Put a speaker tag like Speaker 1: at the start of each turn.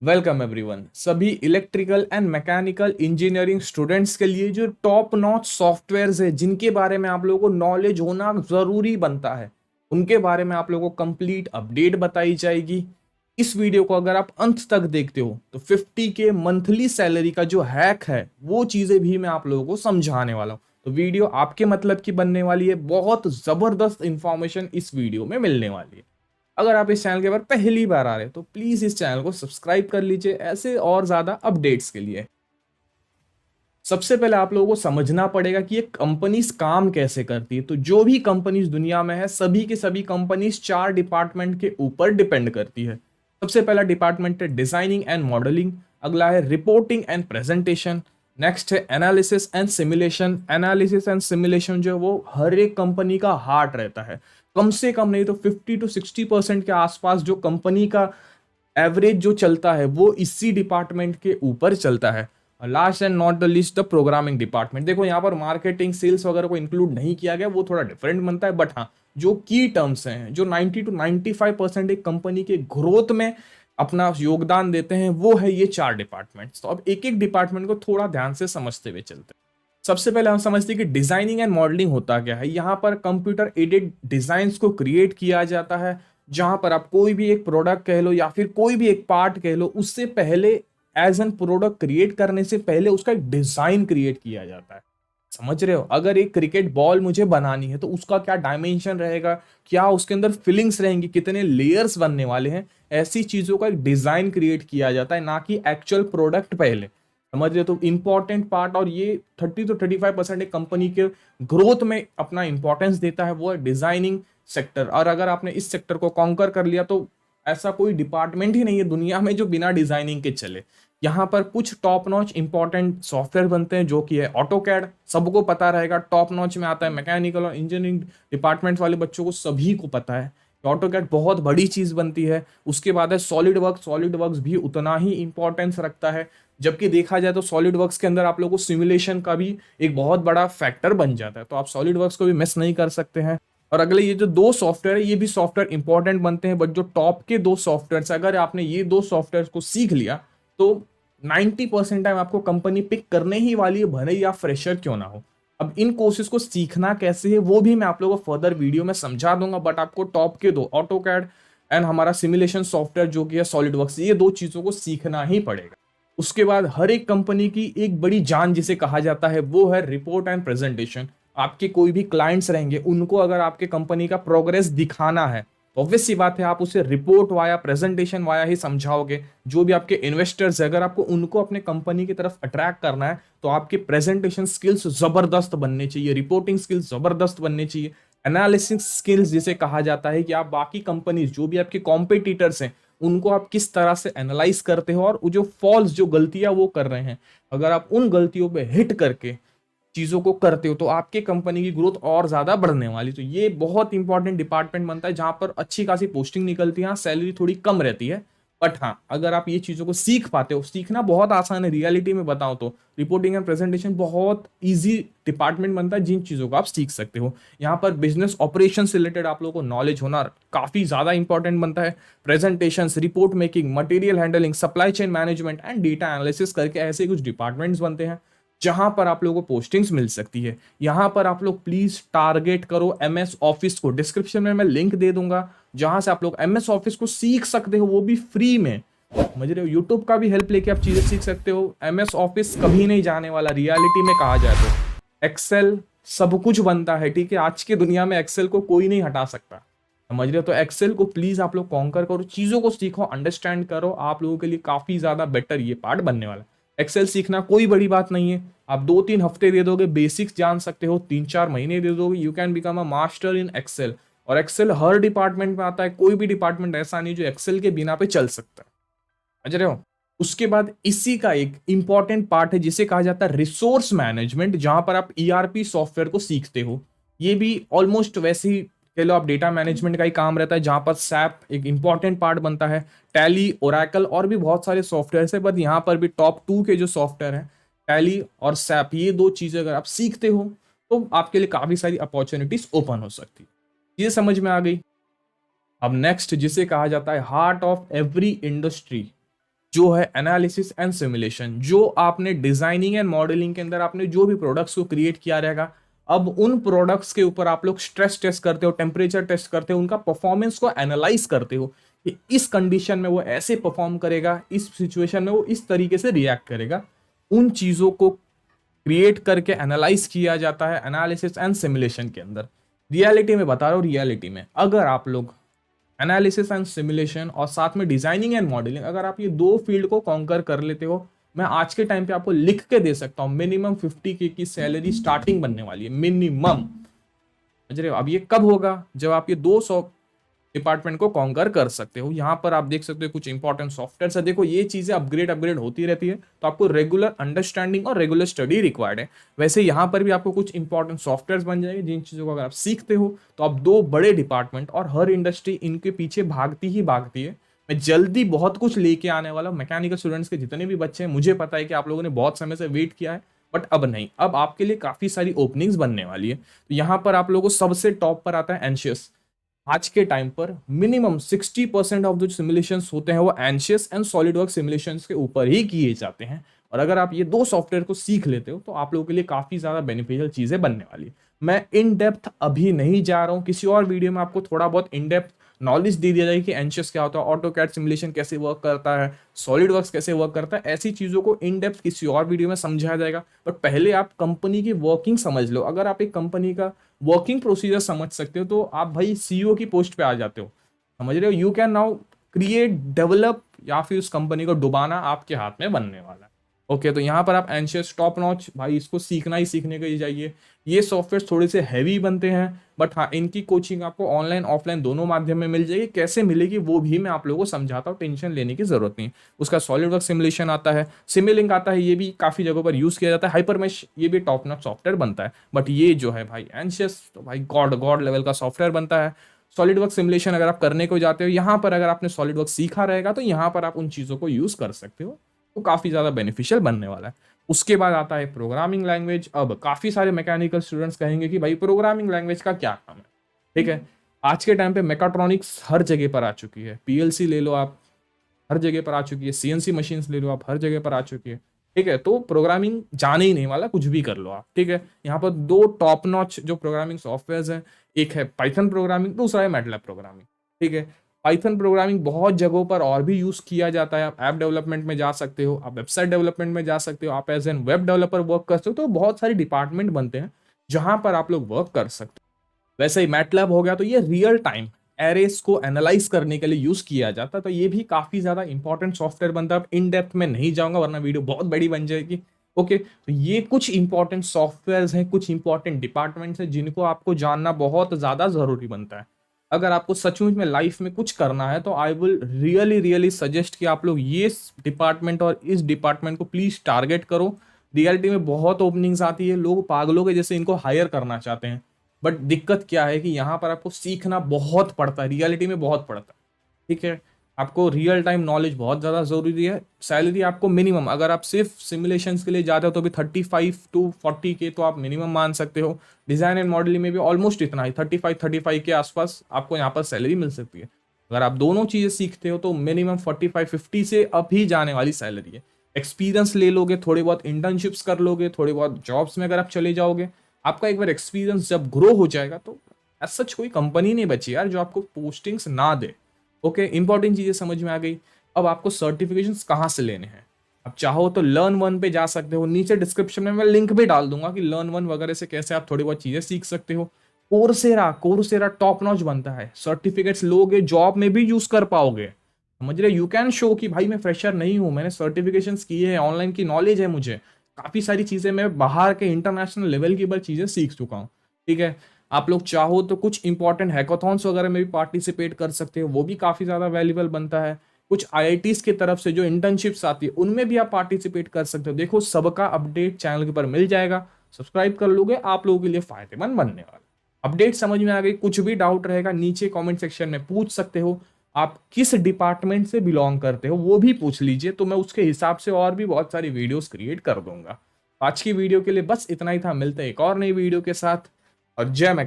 Speaker 1: Welcome everyone. सभी electrical and mechanical engineering students के लिए जो टॉप नॉच सॉफ्टवेयर्स है जिनके बारे में आप लोगों को नॉलेज होना जरूरी बनता है, उनके बारे में आप लोगों को कंप्लीट अपडेट बताई जाएगी। इस वीडियो को अगर आप अंत तक देखते हो तो 50 के मंथली सैलरी का जो हैक है वो चीजें भी मैं आप लोगों को समझाने वाला हूँ। तो वीडियो आपके मतलब की बनने वाली है, बहुत जबरदस्त इंफॉर्मेशन इस वीडियो में मिलने वाली है। अगर आप इस चैनल के बारे पहली बार आ रहे हैं तो प्लीज इस चैनल को सब्सक्राइब कर लीजिए ऐसे और ज्यादा अपडेट्स के लिए। सबसे पहले आप लोगों को समझना पड़ेगा कि ये कंपनीज काम कैसे करती है। तो जो भी कंपनीज दुनिया में है, सभी के सभी कंपनीज चार डिपार्टमेंट के ऊपर डिपेंड करती है। सबसे पहला डिपार्टमेंट है डिजाइनिंग एंड मॉडलिंग, अगला है रिपोर्टिंग एंड प्रेजेंटेशन, नेक्स्ट है analysis and simulation. Analysis and simulation जो है वो हर एक कंपनी का हार्ट रहता है। कम से कम नहीं तो 50 to 60% के आसपास जो कंपनी का एवरेज जो चलता है वो इसी डिपार्टमेंट के ऊपर चलता है। Last and not the list the programming department. देखो यहाँ पर मार्केटिंग सेल्स वगैरह को इंक्लूड नहीं किया गया, वो थोड़ा डिफरेंट बनता है, बट हाँ जो की टर्म्स हैं, जो 90 to 95% एक कंपनी के ग्रोथ में अपना योगदान देते हैं, वो है ये चार डिपार्टमेंट्स। तो अब एक एक डिपार्टमेंट को थोड़ा ध्यान से समझते हुए चलते हैं। सबसे पहले हम समझते हैं कि डिजाइनिंग एंड मॉडलिंग होता क्या है। यहाँ पर कंप्यूटर एडेड डिजाइन्स को क्रिएट किया जाता है, जहां पर आप कोई भी एक प्रोडक्ट कह लो या फिर कोई भी एक पार्ट कह लो, उससे पहले एज एन प्रोडक्ट क्रिएट करने से पहले उसका एक डिजाइन क्रिएट किया जाता है। समझ रहे हो? अगर एक क्रिकेट बॉल मुझे बनानी है तो उसका क्या डायमेंशन रहेगा, क्या उसके अंदर फिलिंग्स रहेंगी, कितने लेयर्स बनने वाले हैं, ऐसी चीजों का एक डिजाइन क्रिएट किया जाता है, ना कि एक्चुअल प्रोडक्ट पहले। समझ रहे हो? तो इंपॉर्टेंट पार्ट, और ये 30 to 35% एक कंपनी के ग्रोथ में अपना इंपॉर्टेंस देता है, वो है डिजाइनिंग सेक्टर। और अगर आपने इस सेक्टर को कॉन्कर कर लिया तो ऐसा कोई डिपार्टमेंट ही नहीं है दुनिया में जो बिना डिजाइनिंग के चले। यहाँ पर कुछ टॉप नॉच इंपॉर्टेंट सॉफ्टवेयर बनते हैं, जो कि है ऑटोकैड, सबको पता रहेगा, टॉप नॉच में आता है। मैकेनिकल और इंजीनियरिंग डिपार्टमेंट वाले बच्चों को सभी को पता है ऑटोकैड बहुत बड़ी चीज बनती है। उसके बाद है सॉलिड वर्क्स। सॉलिड वर्क्स भी उतना ही इंपॉर्टेंस रखता है, जबकि देखा जाए तो सॉलिड वर्क्स के अंदर आप लोगों को सिमुलेशन का भी एक बहुत बड़ा फैक्टर बन जाता है, तो आप सॉलिड वर्क्स को भी मिस नहीं कर सकते हैं। और अगले ये जो दो सॉफ्टवेयर है, ये भी सॉफ्टवेयर इंपॉर्टेंट बनते हैं, बट जो टॉप के दो सॉफ्टवेयर, अगर आपने ये दो सॉफ्टवेयर को सीख लिया तो 90% टाइम आपको कंपनी पिक करने ही वाली है, भले ही आप फ्रेशर क्यों ना हो। अब इन कोर्सेज को सीखना कैसे है वो भी मैं आप लोगों को फर्दर वीडियो में समझा दूंगा, बट आपको टॉप के दो, ऑटोकैड एंड हमारा सिमुलेशन सॉफ्टवेयर जो कि है सॉलिड वर्क्स, ये दो चीजों को सीखना ही पड़ेगा। उसके बाद हर एक कंपनी की एक बड़ी जान जिसे कहा जाता है वो है रिपोर्ट एंड प्रेजेंटेशन। आपके कोई भी क्लाइंट्स रहेंगे, उनको अगर आपके कंपनी का प्रोग्रेस दिखाना है तो ऑब्वियस सी बात है आप उसे रिपोर्ट वाया, प्रेजेंटेशन वाया ही समझाओगे। जो भी आपके इन्वेस्टर्स है, अगर आपको उनको अपने कंपनी की तरफ अट्रैक्ट करना है तो आपके प्रेजेंटेशन स्किल्स जबरदस्त बनने चाहिए, रिपोर्टिंग स्किल्स जबरदस्त बनने चाहिए, एनालिसिस स्किल्स जिसे कहा जाता है कि आप बाकी कंपनीज जो भी आपके कॉम्पिटिटर्स हैं उनको आप किस तरह से एनालाइज करते हो, और जो फॉल्स, जो गलतियां वो कर रहे हैं, अगर आप उन गलतियों पे हिट करके चीजों को करते हो तो आपके कंपनी की ग्रोथ और ज्यादा बढ़ने वाली। तो ये बहुत इंपॉर्टेंट डिपार्टमेंट बनता है जहां पर अच्छी खासी पोस्टिंग निकलती है, सैलरी थोड़ी कम रहती है, बट हाँ अगर आप ये चीजों को सीख पाते हो, सीखना बहुत आसान है, रियलिटी में बताओ तो रिपोर्टिंग एंड प्रेजेंटेशन बहुत इजी डिपार्टमेंट बनता है जिन चीजों को आप सीख सकते हो। यहाँ पर बिजनेस ऑपरेशन से रिलेटेड आप लोगों को नॉलेज होना काफी ज्यादा इंपॉर्टेंट बनता है। Presentation, report making, material handling, supply chain management and data analysis करके ऐसे कुछ डिपार्टमेंट्स बनते हैं जहां पर आप लोगों को पोस्टिंग्स मिल सकती है। यहां पर आप लोग प्लीज टारगेट करो एमएस ऑफिस को। डिस्क्रिप्शन में मैं लिंक दे दूंगा जहां से आप लोग एमएस ऑफिस को सीख सकते हो, वो भी फ्री में। समझ रहे हो? यूट्यूब का भी हेल्प लेके आप चीजें सीख सकते हो। एमएस ऑफिस कभी नहीं जाने वाला, रियलिटी में कहा जाए तो एक्सेल सब कुछ बनता है, ठीक है? आज की दुनिया में एक्सेल को कोई नहीं हटा सकता। समझ रहे हो? तो एक्सेल को प्लीज आप लोग कॉन्कर करो, चीजों को सीखो, अंडरस्टैंड करो, आप लोगों के लिए काफी ज्यादा बेटर ये पार्ट बनने वाला है। एक्सेल सीखना कोई बड़ी बात नहीं है, आप 2-3 हफ्ते दे दोगे, बेसिक्स जान सकते हो, 3-4 महीने दे दोगे, you can become a master in excel. और एक्सेल हर डिपार्टमेंट में आता है, कोई भी डिपार्टमेंट ऐसा नहीं जो एक्सेल के बिना पे चल सकता है। समझ रहे हो? उसके बाद इसी का एक इंपॉर्टेंट पार्ट है जिसे कहा जाता है रिसोर्स मैनेजमेंट, जहां पर आप ईआरपी सॉफ्टवेयर को सीखते हो। ये भी ऑलमोस्ट वैसे ही कह लो आप डेटा मैनेजमेंट का ही काम रहता है, जहां पर सैप एक इंपॉर्टेंट पार्ट बनता है, टैली, ओरेकल और भी बहुत सारे सॉफ्टवेयर है, बट यहाँ पर भी टॉप 2 के जो सॉफ्टवेयर हैं टैली और सैप, ये दो चीजें अगर आप सीखते हो तो आपके लिए काफी सारी अपॉर्चुनिटीज ओपन हो सकती है। ये समझ में आ गई। अब नेक्स्ट जिसे कहा जाता है हार्ट ऑफ एवरी इंडस्ट्री, जो है एनालिसिस एंड सिमुलेशन। जो आपने डिजाइनिंग एंड मॉडलिंग के अंदर आपने जो भी प्रोडक्ट्स को क्रिएट किया रहेगा, अब उन प्रोडक्ट्स के ऊपर आप लोग स्ट्रेस टेस्ट करते हो, टेम्परेचर टेस्ट करते हो, उनका परफॉर्मेंस को एनालाइज करते हो कि इस कंडीशन में वो ऐसे परफॉर्म करेगा, इस सिचुएशन में वो इस तरीके से रिएक्ट करेगा। उन चीजों को क्रिएट करके एनालाइज किया जाता है एनालिसिस एंड सिमुलेशन के अंदर। रियलिटी में बता रहा हूँ, रियलिटी में अगर आप लोग एनालिसिस एंड सिमुलेशन और साथ में डिजाइनिंग एंड मॉडलिंग, अगर आप ये दो फील्ड को कॉन्कर कर लेते हो, मैं आज के टाइम पे आपको लिख के दे सकता हूँ मिनिमम 50K की सैलरी स्टार्टिंग बनने वाली है, मिनिमम। समझ रहे हो? अब ये कब होगा? जब आप ये 200 डिपार्टमेंट को कॉन्कर कर सकते हो। यहाँ पर आप देख सकते हो कुछ इंपॉर्टेंट सॉफ्टवेयर है। देखो ये चीजें अपग्रेड अपग्रेड होती रहती है, तो आपको रेगुलर अंडरस्टैंडिंग और रेगुलर स्टडी रिक्वायर्ड है। वैसे यहाँ पर भी आपको कुछ इंपॉर्टेंट सॉफ्टवेयर बन जाएंगे, जिन चीजों को अगर आप सीखते हो तो आप दो बड़े डिपार्टमेंट, और हर इंडस्ट्री इनके पीछे भागती ही भागती है। मैं जल्दी बहुत कुछ लेके आने वाला हूँ। मैकेनिकल स्टूडेंट्स के जितने भी बच्चे हैं, मुझे पता है कि आप लोगों ने बहुत समय से वेट किया है, बट अब नहीं, अब आपके लिए काफी सारी ओपनिंग्स बनने वाली है। तो यहाँ पर आप लोगों को सबसे टॉप पर आता है एंशियस। आज के टाइम पर मिनिमम 60% ऑफ जो सिमुलेशंस होते हैं वो एंशियस एंड सॉलिडवर्क सिमुलेशंस के ऊपर ही किए जाते हैं। और अगर आप ये दो सॉफ्टवेयर को सीख लेते हो तो आप लोगों के लिए काफी ज्यादा बेनिफिशियल चीजें बनने वाली है। मैं इन डेप्थ अभी नहीं जा रहा हूँ, किसी और वीडियो में आपको थोड़ा बहुत इन डेप्थ नॉलेज दे दिया जाएगी कि एंशियस क्या होता है, ऑटोकैड सिमुलेशन कैसे वर्क करता है, सॉलिडवर्क्स कैसे वर्क करता है। ऐसी चीजों को इन डेप्थ किसी और वीडियो में समझाया जाएगा। बट पहले आप कंपनी की वर्किंग समझ लो। अगर आप एक कंपनी का वर्किंग प्रोसीजर समझ सकते हो तो आप भाई सीईओ की पोस्ट पे आ जाते हो। समझ रहे हो? You can now create, develop, या फिर उस कंपनी को डुबाना आपके हाथ में बनने वाला है। ओके, तो यहाँ पर आप एंशियस टॉप नॉच, भाई इसको सीखना ही सीखने के लिए चाहिए। ये सॉफ्टवेयर थोड़े से हैवी बनते हैं, बट हाँ इनकी कोचिंग आपको ऑनलाइन ऑफलाइन दोनों माध्यम में मिल जाएगी। कैसे मिलेगी वो भी मैं आप लोगों को समझाता हूँ, टेंशन लेने की जरूरत नहीं। उसका सॉलिडवर्क सिमुलेशन आता है, सिमिलिंक आता है, ये भी काफी जगहों पर यूज किया जाता है। हाइपरमेश ये भी टॉप नॉच सॉफ्टवेयर बनता है। बट ये जो है भाई एंशियस, तो भाई गॉड गॉड लेवल का सॉफ्टवेयर बनता है। सॉलिडवर्क सिमुलेशन अगर आप करने को जाते हो, यहाँ पर अगर आपने सॉलिडवर्क सीखा रहेगा तो यहाँ पर आप उन चीजों को यूज कर सकते हो, तो काफी ज्यादा बेनिफिशियल बनने वाला है। उसके बाद आता है प्रोग्रामिंग लैंग्वेज। अब काफी सारे मैकेनिकल स्टूडेंट्स कहेंगे कि भाई प्रोग्रामिंग लैंग्वेज का क्या काम है? ठीक है, आज के टाइम पे मैकाट्रॉनिक्स हर जगह पर आ चुकी है। पीएलसी ले लो आप, हर जगह पर आ चुकी है। सीएनसी मशीन्स ले लो आप, हर जगह पर आ चुकी है। ठीक है, तो प्रोग्रामिंग जाने ही नहीं वाला, कुछ भी कर लो आप। ठीक है, यहाँ पर दो टॉप नॉच जो प्रोग्रामिंग सॉफ्टवेयर हैं, एक है पाइथन प्रोग्रामिंग, दूसरा है मैटलैब प्रोग्रामिंग। ठीक है, पाइथन प्रोग्रामिंग बहुत जगहों पर और भी यूज किया जाता है। आप ऐप डेवलपमेंट में जा सकते हो, आप वेबसाइट डेवलपमेंट में जा सकते हो, आप as an web developer work कर सकते हो। तो बहुत सारे डिपार्टमेंट बनते हैं जहां पर आप लोग वर्क कर सकते हो। वैसे ही मैटलैब हो गया, तो ये रियल टाइम एरेस को एनालाइज करने के लिए यूज किया जाता है। तो ये भी काफी ज्यादा इंपॉर्टेंट सॉफ्टवेयर बनता है। अब इन डेप्थ में नहीं जाऊंगा वरना वीडियो बहुत बड़ी बन जाएगी। ओके, तो ये कुछ इंपॉर्टेंट सॉफ्टवेयर हैं, कुछ इंपॉर्टेंट डिपार्टमेंट्स हैं जिनको आपको जानना बहुत ज्यादा जरूरी बनता है। अगर आपको सचमुच में लाइफ में कुछ करना है तो I will really really suggest कि आप लोग ये डिपार्टमेंट और इस डिपार्टमेंट को प्लीज टारगेट करो। रियलिटी में बहुत ओपनिंग्स आती है, लोग पागलों के जैसे इनको हायर करना चाहते हैं। बट दिक्कत क्या है कि यहाँ पर आपको सीखना बहुत पड़ता है, रियलिटी में बहुत पड़ता है। ठीक है, आपको रियल टाइम नॉलेज बहुत ज़्यादा ज़रूरी है। सैलरी आपको मिनिमम, अगर आप सिर्फ सिमुलेशंस के लिए जाते हो तो भी 35 to 40K तो आप मिनिमम मान सकते हो। डिज़ाइन एंड मॉडलिंग में भी ऑलमोस्ट इतना ही, 35 के आसपास आपको यहाँ पर सैलरी मिल सकती है। अगर आप दोनों चीज़ें सीखते हो तो मिनिमम 45-50 से अप ही जाने वाली सैलरी है। एक्सपीरियंस ले लोगे, थोड़ी बहुत इंटर्नशिप्स कर लोगे, थोड़ी बहुत जॉब्स में अगर आप चले जाओगे, आपका एक बार एक्सपीरियंस जब ग्रो हो जाएगा तो एज सच कोई कंपनी नहीं बची यार जो आपको पोस्टिंग्स ना दे। ओके, इंपॉर्टेंट चीजें समझ में आ गई। अब आपको सर्टिफिकेशंस कहाँ से लेने हैं? अब चाहो तो लर्न वन पे जा सकते हो, नीचे डिस्क्रिप्शन में मैं लिंक भी डाल दूंगा कि लर्न वन वगैरह से कैसे आप थोड़ी बहुत चीजें सीख सकते हो। कोर्सेरा टॉप नॉच बनता है, सर्टिफिकेट्स लोगे जॉब में भी यूज कर पाओगे। समझ रहे? यू कैन शो कि भाई मैं फ्रेशर नहीं हूं, मैंने सर्टिफिकेशंस किए हैं, ऑनलाइन की नॉलेज है मुझे, काफी सारी चीजें मैं बाहर के इंटरनेशनल लेवल की चीजें सीख चुका हूँ। ठीक है, आप लोग चाहो तो कुछ इंपॉर्टेंट हैकाथॉन्स वगैरह में भी पार्टिसिपेट कर सकते हो, वो भी काफी ज्यादा वैल्यूबल बनता है। कुछ आईआईटीज की तरफ से जो इंटर्नशिप्स आती है उनमें भी आप पार्टिसिपेट कर सकते हो। देखो सबका अपडेट चैनल के ऊपर मिल जाएगा, सब्सक्राइब कर लोगे, आप लोगों के लिए फायदेमंद बनने वाला। अपडेट समझ में आ गई? कुछ भी डाउट रहेगा नीचे कमेंट सेक्शन में पूछ सकते हो। आप किस डिपार्टमेंट से बिलोंग करते हो वो भी पूछ लीजिए, तो मैं उसके हिसाब से और भी बहुत सारी वीडियोस क्रिएट कर दूंगा। आज की वीडियो के लिए बस इतना ही था, मिलते हैं एक और नई वीडियो के साथ, और जय मैकेनिकल।